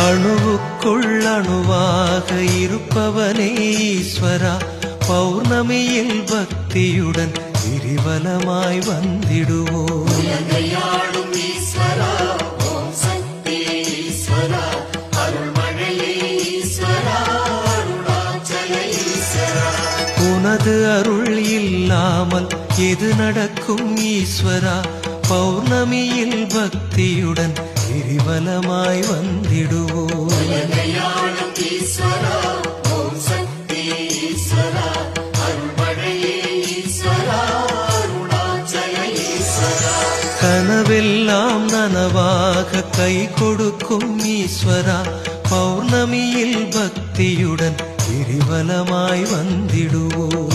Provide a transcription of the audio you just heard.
அணுவுக்குள் அணுவாக இருப்பவனே ஈஸ்வரா, பௌர்ணமியில் பக்தியுடன் கிரிவலமாய் வந்திடுவோம். உனது அருள் இல்லாமல் எது நடக்கும் ஈஸ்வரா, பௌர்ணமியில் பக்தியுடன் கிரிவலமாய் வந்திடுவோம். கனவெல்லாம் நனவாக கை கொடுக்கும் ஈஸ்வரா, பௌர்ணமியில் பக்தியுடன் கிரிவலமாய் வந்திடுவோம்.